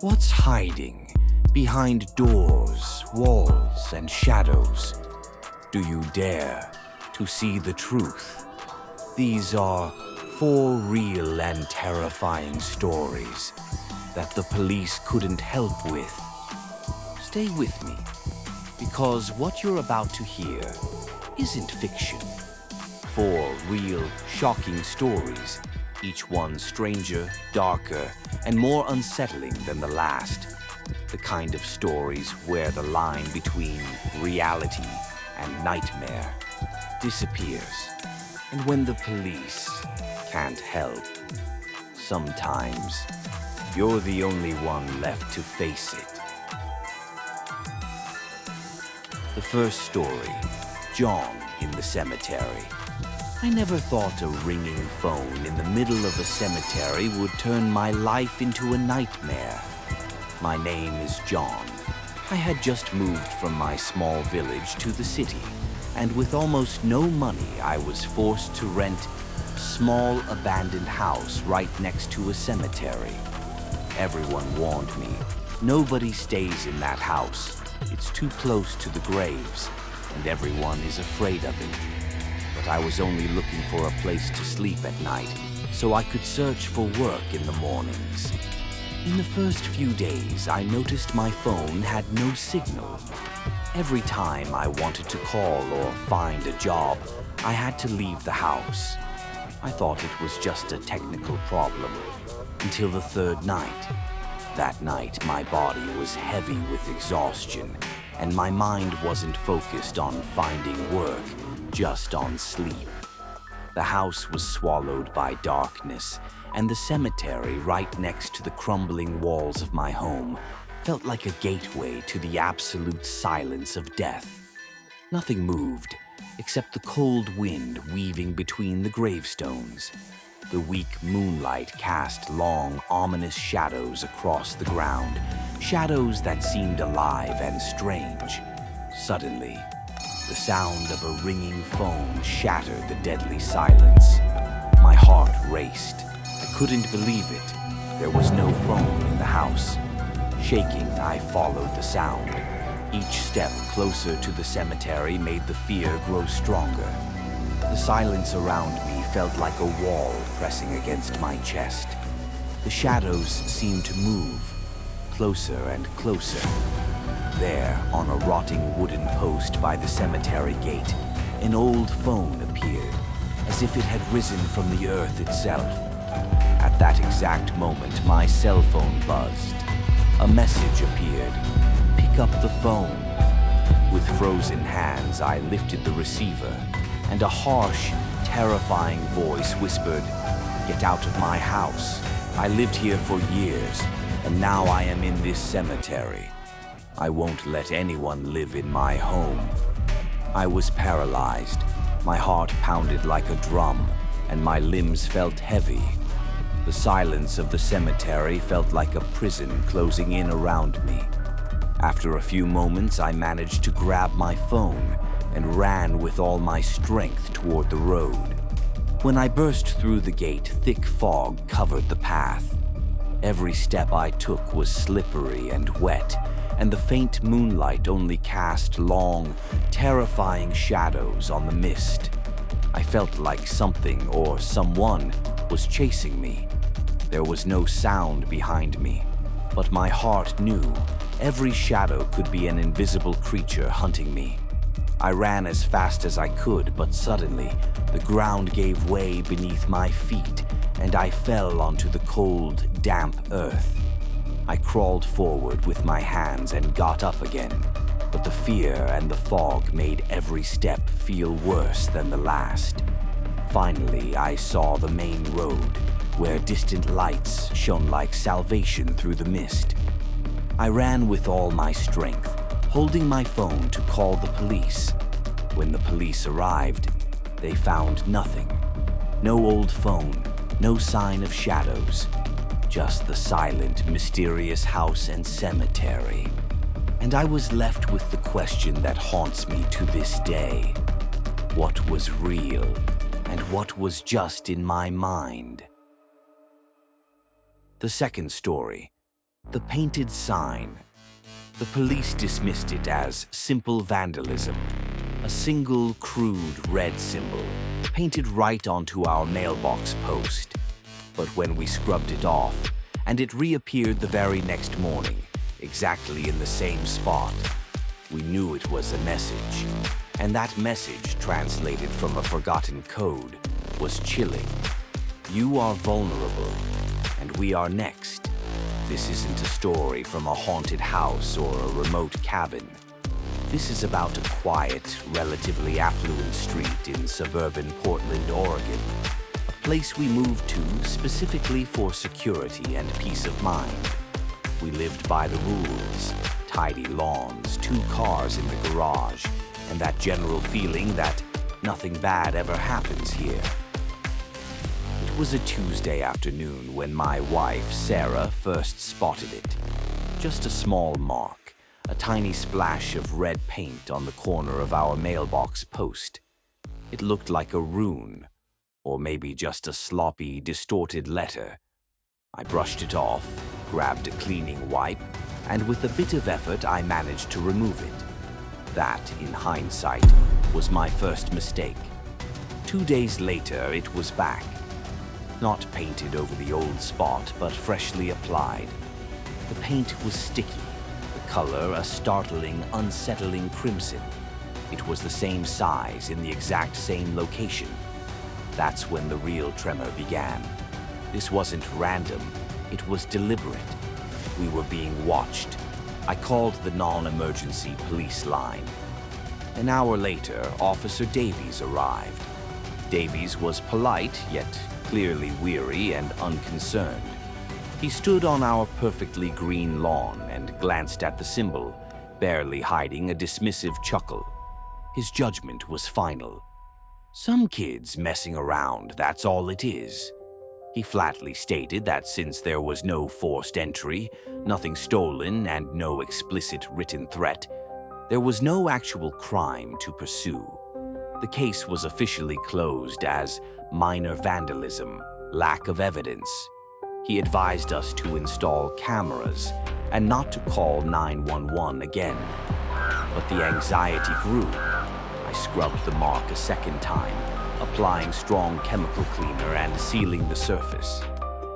What's hiding behind doors, walls, and shadows? Do you dare to see the truth? These are 4 real and terrifying stories that the police couldn't help with. Stay with me, because what you're about to hear isn't fiction. 4 real, shocking stories, each one stranger, darker, and more unsettling than the last. The kind of stories where the line between reality and nightmare disappears. And when the police can't help, sometimes you're the only one left to face it. The first story, John in the cemetery. I never thought a ringing phone in the middle of a cemetery would turn my life into a nightmare. My name is John. I had just moved from my small village to the city, and with almost no money, I was forced to rent a small abandoned house right next to a cemetery. Everyone warned me, nobody stays in that house. It's too close to the graves, and everyone is afraid of it. But I was only looking for a place to sleep at night, so I could search for work in the mornings. In the first few days, I noticed my phone had no signal. Every time I wanted to call or find a job, I had to leave the house. I thought it was just a technical problem, until the 3rd night. That night, my body was heavy with exhaustion, and my mind wasn't focused on finding work, just on sleep. The house was swallowed by darkness, and the cemetery right next to the crumbling walls of my home felt like a gateway to the absolute silence of death. Nothing moved, except the cold wind weaving between the gravestones. The weak moonlight cast long, ominous shadows across the ground, shadows that seemed alive and strange. Suddenly, the sound of a ringing phone shattered the deadly silence. My heart raced. I couldn't believe it. There was no phone in the house. Shaking, I followed the sound. Each step closer to the cemetery made the fear grow stronger. The silence around me felt like a wall pressing against my chest. The shadows seemed to move, closer and closer. There, on a rotting wooden post by the cemetery gate, an old phone appeared, as if it had risen from the earth itself. At that exact moment, my cell phone buzzed. A message appeared. "Pick up the phone." With frozen hands, I lifted the receiver, and a harsh, terrifying voice whispered, "Get out of my house. I lived here for years, and now I am in this cemetery. I won't let anyone live in my home." I was paralyzed. My heart pounded like a drum, and my limbs felt heavy. The silence of the cemetery felt like a prison closing in around me. After a few moments, I managed to grab my phone and ran with all my strength toward the road. When I burst through the gate, thick fog covered the path. Every step I took was slippery and wet, and the faint moonlight only cast long, terrifying shadows on the mist. I felt like something or someone was chasing me. There was no sound behind me, but my heart knew every shadow could be an invisible creature hunting me. I ran as fast as I could, but suddenly the ground gave way beneath my feet, and I fell onto the cold, damp earth. I crawled forward with my hands and got up again, but the fear and the fog made every step feel worse than the last. Finally, I saw the main road, where distant lights shone like salvation through the mist. I ran with all my strength, holding my phone to call the police. When the police arrived, they found nothing. No old phone, no sign of shadows, just the silent, mysterious house and cemetery. And I was left with the question that haunts me to this day. What was real, and what was just in my mind? The second story, The painted sign. The police dismissed it as simple vandalism. A single, crude red symbol painted right onto our mailbox post. But when we scrubbed it off, and it reappeared the very next morning, exactly in the same spot, we knew it was a message. And that message, translated from a forgotten code, was chilling. You are vulnerable, and we are next. This isn't a story from a haunted house or a remote cabin. This is about a quiet, relatively affluent street in suburban Portland, Oregon. A place we moved to specifically for security and peace of mind. We lived by the rules, tidy lawns, 2 cars in the garage, and that general feeling that nothing bad ever happens here. It was a Tuesday afternoon when my wife, Sarah, first spotted it. Just a small mark, a tiny splash of red paint on the corner of our mailbox post. It looked like a rune, or maybe just a sloppy, distorted letter. I brushed it off, grabbed a cleaning wipe, and with a bit of effort I managed to remove it. That, in hindsight, was my first mistake. 2 days later, it was back. Not painted over the old spot, but freshly applied. The paint was sticky, the color a startling, unsettling crimson. It was the same size in the exact same location. That's when the real tremor began. This wasn't random, it was deliberate. We were being watched. I called the non-emergency police line. An hour later, Officer Davies arrived. Davies was polite, yet clearly weary and unconcerned. He stood on our perfectly green lawn and glanced at the symbol, barely hiding a dismissive chuckle. His judgment was final. Some kids messing around, that's all it is. He flatly stated that since there was no forced entry, nothing stolen, and no explicit written threat, there was no actual crime to pursue. The case was officially closed as minor vandalism, lack of evidence. He advised us to install cameras and not to call 911 again. But the anxiety grew. I scrubbed the mark a second time, applying strong chemical cleaner and sealing the surface.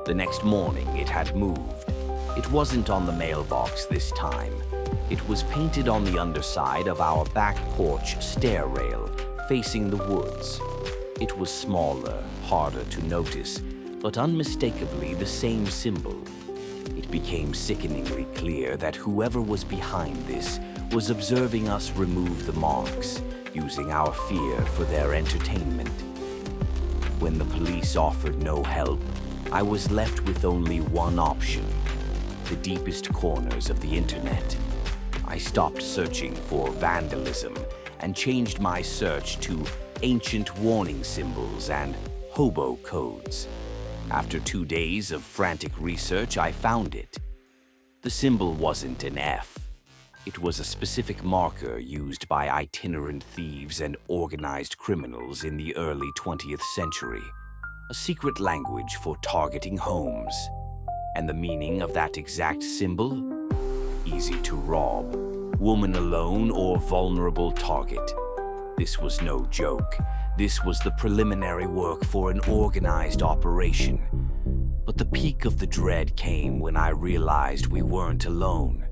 The next morning, it had moved. It wasn't on the mailbox this time. It was painted on the underside of our back porch stair rail, facing the woods. It was smaller, harder to notice, but unmistakably the same symbol. It became sickeningly clear that whoever was behind this was observing us remove the marks, using our fear for their entertainment. When the police offered no help, I was left with only one option: the deepest corners of the internet. I stopped searching for vandalism and changed my search to ancient warning symbols and hobo codes. After 2 days of frantic research, I found it. The symbol wasn't an F. It was a specific marker used by itinerant thieves and organized criminals in the early 20th century. A secret language for targeting homes. And the meaning of that exact symbol? Easy to rob. Woman alone or vulnerable target. This was no joke. This was the preliminary work for an organized operation. But the peak of the dread came when I realized we weren't alone.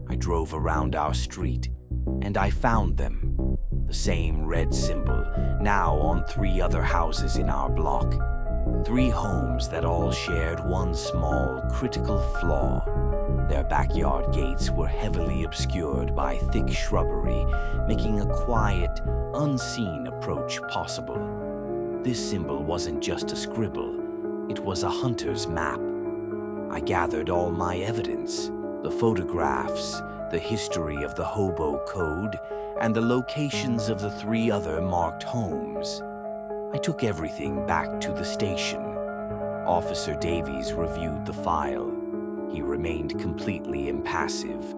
I drove around our street, and I found them. The same red symbol, now on 3 other houses in our block. 3 homes that all shared one small, critical flaw. Their backyard gates were heavily obscured by thick shrubbery, making a quiet, unseen approach possible. This symbol wasn't just a scribble, it was a hunter's map. I gathered all my evidence, the photographs, the history of the hobo code, and the locations of the 3 other marked homes. I took everything back to the station. Officer Davies reviewed the file. He remained completely impassive.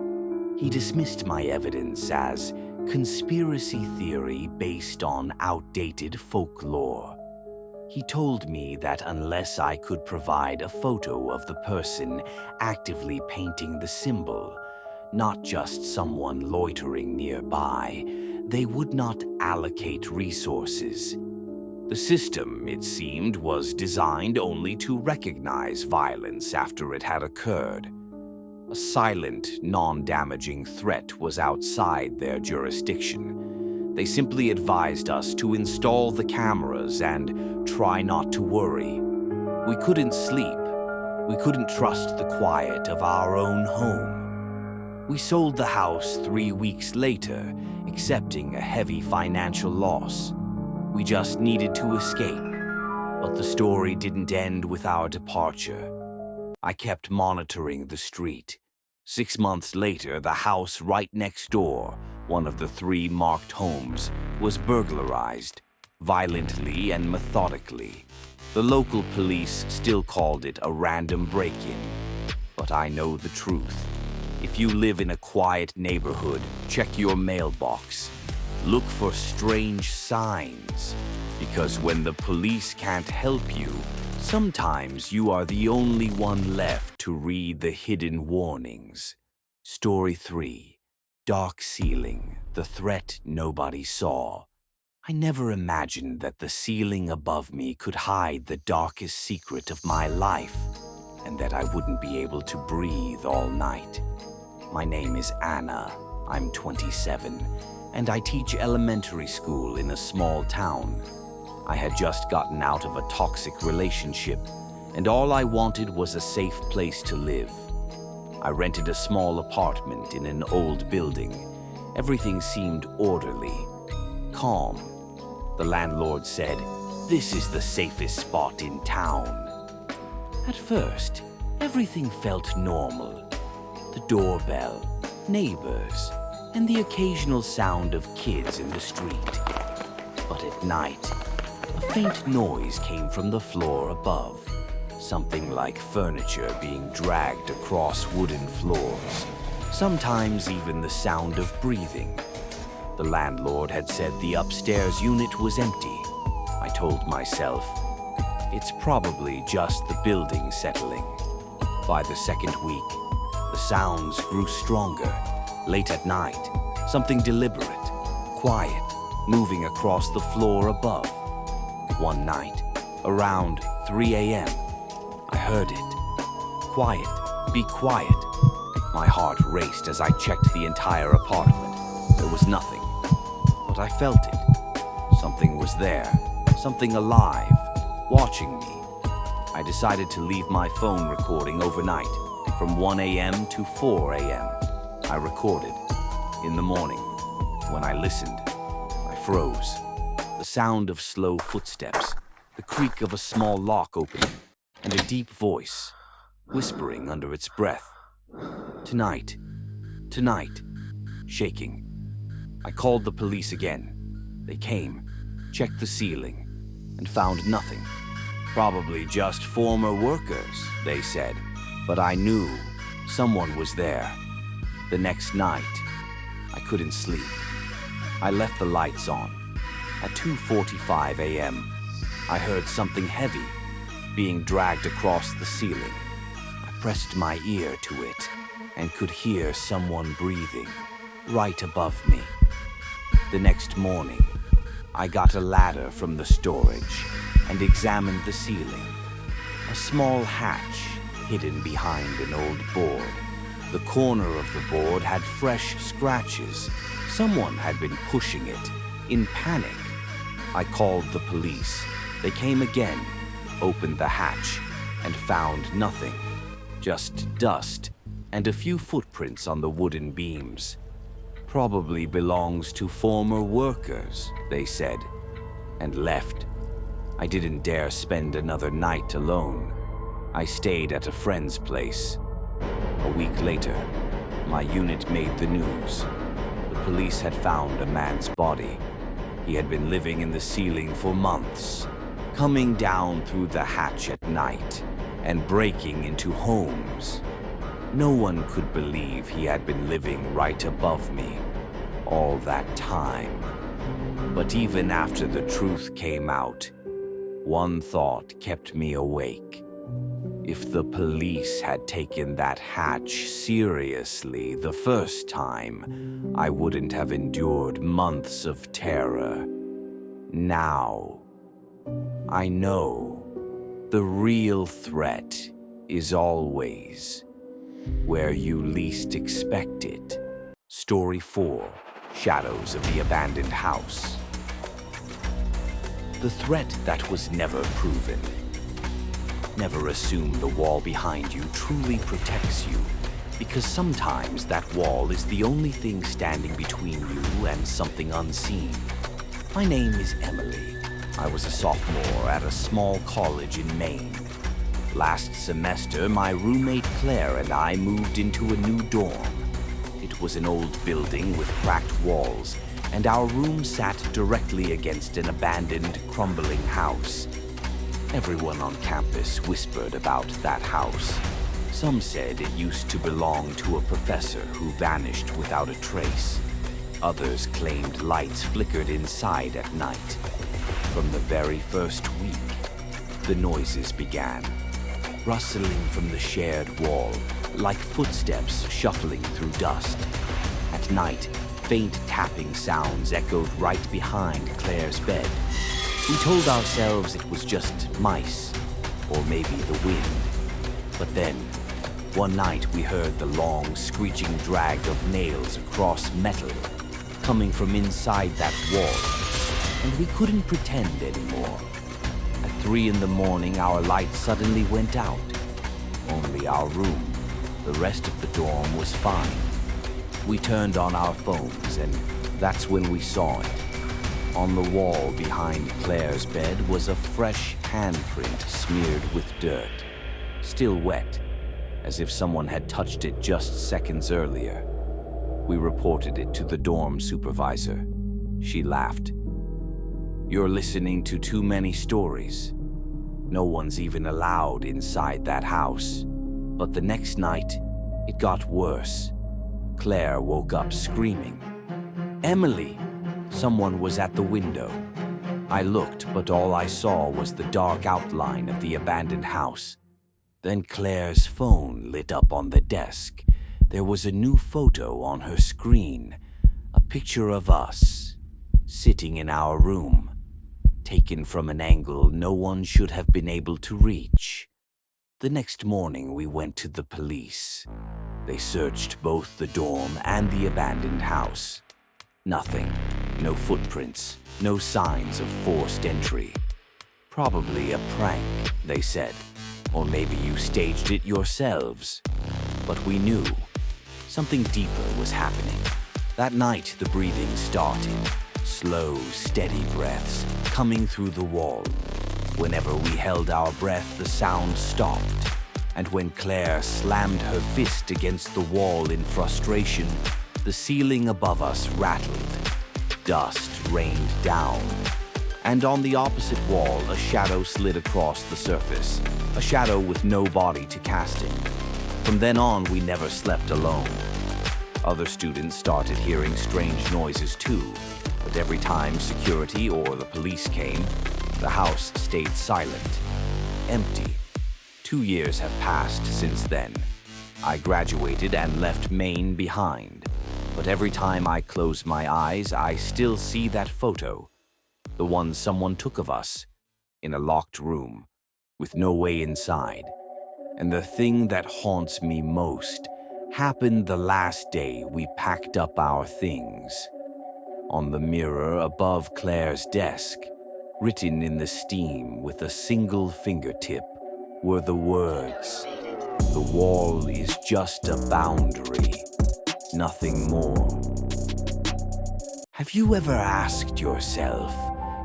He dismissed my evidence as conspiracy theory based on outdated folklore. He told me that unless I could provide a photo of the person actively painting the symbol, not just someone loitering nearby, they would not allocate resources. The system, it seemed, was designed only to recognize violence after it had occurred. A silent, non-damaging threat was outside their jurisdiction. They simply advised us to install the cameras and try not to worry. We couldn't sleep. We couldn't trust the quiet of our own home. We sold the house 3 weeks later, accepting a heavy financial loss. We just needed to escape. But the story didn't end with our departure. I kept monitoring the street. 6 months later, the house right next door, one of the 3 marked homes, was burglarized, violently and methodically. The local police still called it a random break-in. But I know the truth. If you live in a quiet neighborhood, check your mailbox. Look for strange signs. Because when the police can't help you, sometimes you are the only one left to read the hidden warnings. Story 3. Dark Ceiling, the threat nobody saw. I never imagined that the ceiling above me could hide the darkest secret of my life, and that I wouldn't be able to breathe all night. My name is Anna. I'm 27, and I teach elementary school in a small town. I had just gotten out of a toxic relationship, and all I wanted was a safe place to live. I rented a small apartment in an old building. Everything seemed orderly, calm. The landlord said, "This is the safest spot in town." At first, everything felt normal. The doorbell, neighbors, and the occasional sound of kids in the street. But at night, a faint noise came from the floor above, something like furniture being dragged across wooden floors, sometimes even the sound of breathing. The landlord had said the upstairs unit was empty. I told myself, it's probably just the building settling. By the second week, the sounds grew stronger. Late at night, something deliberate, quiet, moving across the floor above. One night, around 3 a.m., I heard it. "Quiet, be quiet." My heart raced as I checked the entire apartment. There was nothing, but I felt it. Something was there, something alive, watching me. I decided to leave my phone recording overnight, from 1 a.m. to 4 a.m. I recorded. In the morning, when I listened, I froze. The sound of slow footsteps, the creak of a small lock opening, and a deep voice, whispering under its breath, "Tonight, tonight," shaking. I called the police again. They came, checked the ceiling, and found nothing. Probably just former workers, they said, but I knew someone was there. The next night, I couldn't sleep. I left the lights on. At 2:45 a.m., I heard something heavy being dragged across the ceiling. I pressed my ear to it and could hear someone breathing right above me. The next morning, I got a ladder from the storage and examined the ceiling. A small hatch hidden behind an old board. The corner of the board had fresh scratches. Someone had been pushing it in panic. I called the police. They came again, opened the hatch, and found nothing. Just dust and a few footprints on the wooden beams. Probably belongs to former workers, they said, and left. I didn't dare spend another night alone. I stayed at a friend's place. A week later, my unit made the news. The police had found a man's body. He had been living in the ceiling for months, coming down through the hatch at night and breaking into homes. No one could believe he had been living right above me all that time. But even after the truth came out, One thought kept me awake. If the police had taken that hatch seriously the first time, I wouldn't have endured months of terror. Now, I know the real threat is always where you least expect it. Story 4: Shadows of the Abandoned House. The threat that was never proven. Never assume the wall behind you truly protects you, because sometimes that wall is the only thing standing between you and something unseen. My name is Emily. I was a sophomore at a small college in Maine. Last semester, my roommate Claire and I moved into a new dorm. It was an old building with cracked walls, and our room sat directly against an abandoned, crumbling house. Everyone on campus whispered about that house. Some said it used to belong to a professor who vanished without a trace. Others claimed lights flickered inside at night. From the very first week, the noises began, rustling from the shared wall, like footsteps shuffling through dust. At night, faint tapping sounds echoed right behind Claire's bed. We told ourselves it was just mice, or maybe the wind. But then, one night we heard the long, screeching drag of nails across metal, coming from inside that wall, and we couldn't pretend anymore. At 3 in the morning, our light suddenly went out. Only our room. The rest of the dorm was fine. We turned on our phones, and that's when we saw it. On the wall behind Claire's bed was a fresh handprint smeared with dirt, still wet, as if someone had touched it just seconds earlier. We reported it to the dorm supervisor. She laughed. "You're listening to too many stories. No one's even allowed inside that house." But the next night, it got worse. Claire woke up screaming, "Emily!" Someone was at the window. I looked, but all I saw was the dark outline of the abandoned house. Then Claire's phone lit up on the desk. There was a new photo on her screen, a picture of us, sitting in our room, taken from an angle no one should have been able to reach. The next morning we went to the police. They searched both the dorm and the abandoned house. Nothing. No footprints. No signs of forced entry. "Probably a prank," they said. "Or maybe you staged it yourselves." But we knew something deeper was happening. That night, the breathing started. Slow, steady breaths coming through the wall. Whenever we held our breath, the sound stopped. And when Claire slammed her fist against the wall in frustration, the ceiling above us rattled. Dust rained down. And on the opposite wall, a shadow slid across the surface. A shadow with no body to cast it. From then on, we never slept alone. Other students started hearing strange noises too. But every time security or the police came, the house stayed silent, empty. 2 years have passed since then. I graduated and left Maine behind. But every time I close my eyes, I still see that photo. The one someone took of us, in a locked room, with no way inside. And the thing that haunts me most happened the last day we packed up our things. On the mirror above Claire's desk, written in the steam with a single fingertip, were the words, "The wall is just a boundary, nothing more." Have you ever asked yourself,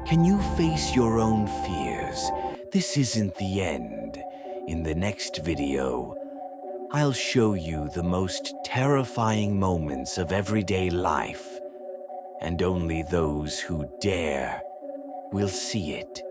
can you face your own fears? This isn't the end. In the next video, I'll show you the most terrifying moments of everyday life, and only those who dare will see it.